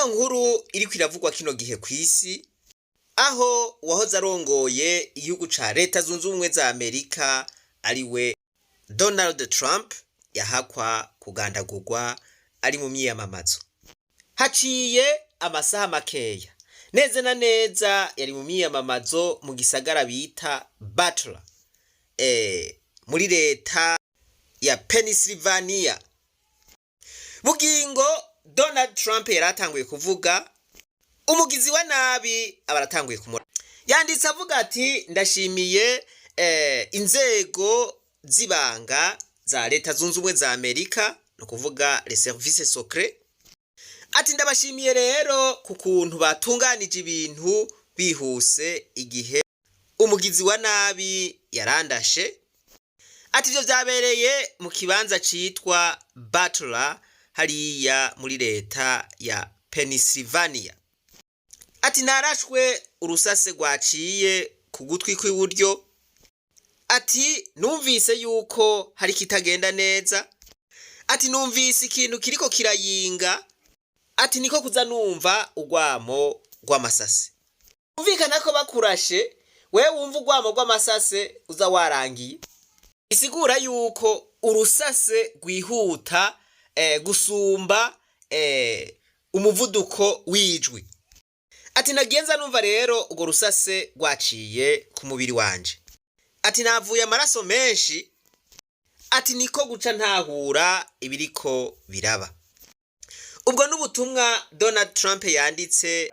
niyo nkuru iriko iravugwa kino gihe kw'isi, aho uwahoze arongoye igihugu ca Leta Zunze Ubumwe za Amerika ariwe Donald Trump yahakwa kugandagurwa ari mu myiyamamazo. Haciye amasaha makeya, neza na neza yari mu myiyamamazo mu gisagara bita Butler, muri leta ya Pennsylvania. Bugingo Donald Trump yaratanguye kuvuga, umugizi wa nabi abaratanguye kumura. Yanditse avuga ati ndashimiye inzego z'ibanga za Leta Zunze Ubumwe za Amerika, no kuvuga les services secrets. Ati ndabashimiye rero ku kuntu batunganije ibintu bihuse igihe umugizi wa nabi yarandashe. Ati ivyo vyabereye mu kibanza citwa Butler hariya muri leta ya Pennsylvania. Ati narashwe urusase rwaciye ku gutwi kw'iburyo. Ati numvise yuko hari kitagenda neza. Ati numvise ikintu kiriko kirayinga. Ati niko kuza numva urwamo rw'amasase. Umvikana ko bakurashe, wewe wumva urwamo rw'amasase uza warangiye. Isigura yuko urusase rwihuta gusumba umuvuduko w'ijwi. Ati nagenza numva rero urwo rusase rwaciye ku mubiri wanje. Ati navuye amaraso menshi. Ati niko guca ntahura ibiriko biraba. Ubwo n'ubutumwa Donald Trump yanditse,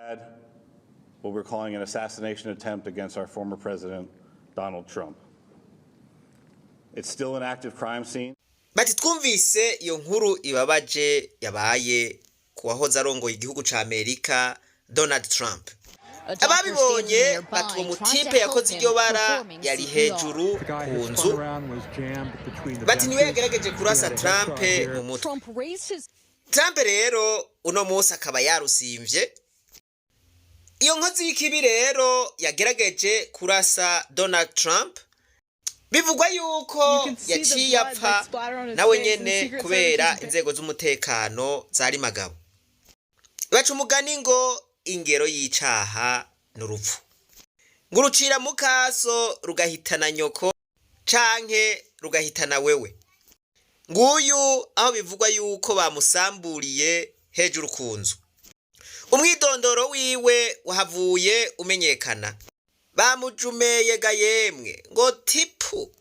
what we're calling an assassination attempt against our former president Donald Trump. It's still an active crime scene. Bati twumvise iyo nkuru ibabaje yabaye kuwahoze arongoye igihugu ca Amerika Donald Trump. Ababibonye bati uwo mutipe yakoze iryo bara yari hejuru ku nzu. Bati niwe yagerageje kurasa Trump mu mutwe. Trump rero uno munsi akaba yarusimvye. Iyo nkozi y'ikibi rero yagerageje kurasa Donald Trump. Bivugwa yuko yaciye apfa nawe nyene kubera inzego z'umutekano zari magabo. Baca umugani ngo ingero y'icaha n'urupfu. Ngo urucira mu kaso rugahitana nyoko canke rugahitana wewe. Nguyu aho bivugwa yuko bamusamburiye hejuru ku nzu. Umwidondoro wiwe wahavuye umenyekana. Bamujumeye ga yemwe ngo tipu.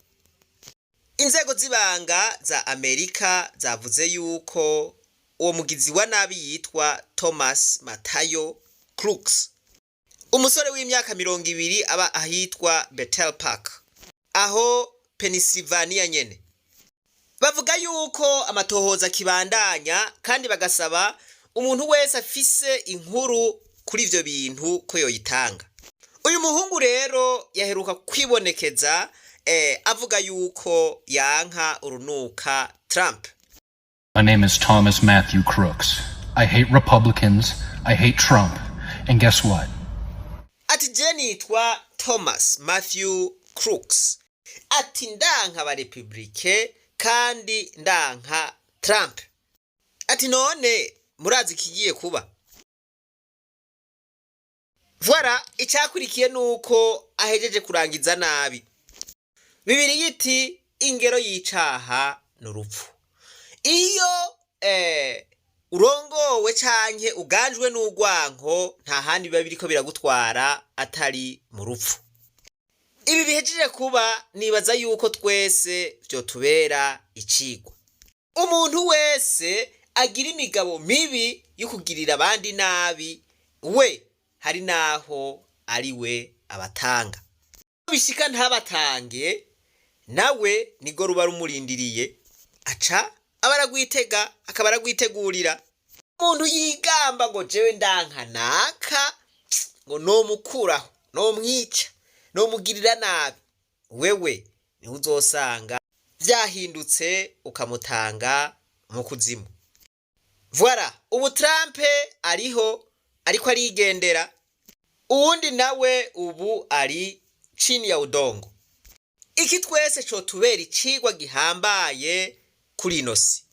Inzego z'ibanga za Amerika zavuze yuko uwo mugizi wa nabi yitwa Thomas Matthew Crooks, umusore w'imyaka 20 aba ahitwa Bethel Park, aho Pennsylvania nyene. Bavuga yuko amatohoza kibandanya kandi bagasaba umuntu wese afise inkuru kuri ivyo bintu ko yoyitanga. Uyu muhungu rero yaheruka kwibonekeza avuga yuko yanka urunuka Trump. My name is Thomas Matthew Crooks. I hate Republicans, I hate Trump, and guess what? Ati je nitwa Thomas Matthew Crooks. Ati ndanka abarepublike kandi ndanka Trump. Ati none murazi kigiye kuba. Voilà, icyakurikiye nuko ahejeje kurangiza nabi. Bibiri yiti ingero y'icaha n'urupfu. Iyo urongowe canke uganjwe n'urwanko nta handi biba biriko biragutwara atari mu rupfu. Ibi bihejeje kuba nibaza yuko twese vyotubera icigwa. Umuntu wese agira imigabo mibi yo kugirira abandi nabi, we hari naho ariwe abatanga. Bishika ntabatange nawe nigo ruba rumurindiriye, aca abaragwitega akabaragwitegurira. Umuntu yigamba ngo jewe ndanka naka ngo no mukuraho no mwica no mugirira nabi, wewe ni uzosanga vyahindutse ukamutanga mu kuzimu. Voilà, ubu Trump ariho ariko arigendera. Uwundi nawe ubu ari chini ya udongo. Iki twese co tubera icigwa gihambaye kuri ino si.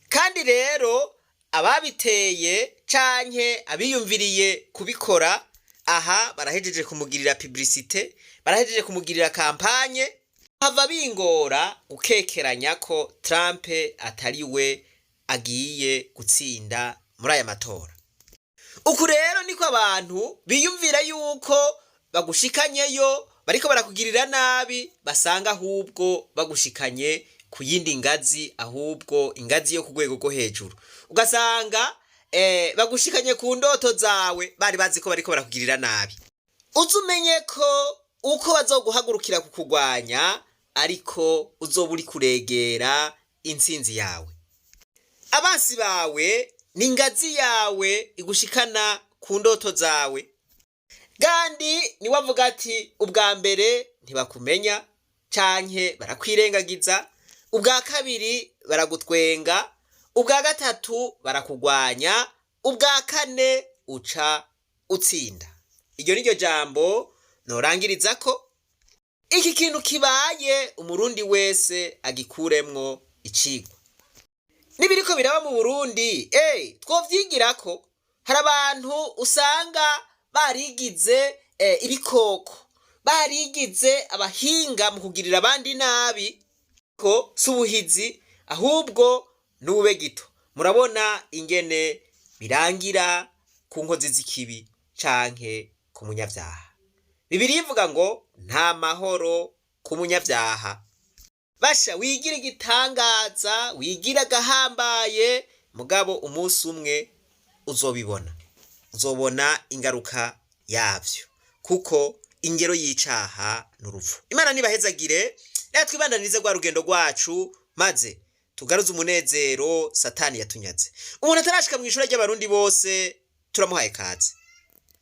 Kandi rero ababiteye canke abiyumviriye kubikora aha barahejeje kumugirira publicite, barahejeje kumugirira kampanye, hava bingora gukekeranya ko Trump atari we agiye gutsinda muri aya matora. Uku rero niko abantu biyumvira yuko bagushikanyeyo bariko barakugirira nabi, basanga ahubwo bagushikanye ku yindi ngazi, ahubwo ingazi yo ku rwego rwo hejuru. Ugasanga bagushikanye ku ndoto zawe, bari bazi ko bariko barakugirira nabi. Uzumenye ko uko bazoguhagurukira kukugwanya ariko uzoba uri kuregera intsinzi yawe. Abansi bawe ni ingazi yawe igushikana ku ndoto zawe. Kandi ni wavuga ati ubwa mbere ntibakumenya canke barakwirengagiza, ubwa kabiri baragutwenga, ubwa gatatu barakugwanya, ubwa kane uca utsinda. Iryo niryo jambo norangiriza ko iki kintu kibaye umurundi wese agikuremwo icigwa. Nibiriko biraba mu Burundi, twovyigirako. Hari abantu usanga barigize ibikoko, barigize abahinga mu kugirira abandi nabi, ko subuhizi ahubwo nube gito. Murabona ingene birangira ku nkozi z'ikibi canke ku munyavyaha. Bibiliya ivuga ngo nta mahoro ku munyavyaha. Basha wigira igitangaza, wigira gahambaye, mugabo umunsi umwe uzobibona. Uzobona ingaruka yavyo, kuko ingero y'icaha n'urupfu. Imana nibahezagire, natwe ibandanize rwa rugendo rwacu, maze tugaruze umunezero Satani yatunyaze. Umuntu atarashika mu ishuri ry'abarundi bose turamuhaye kaze.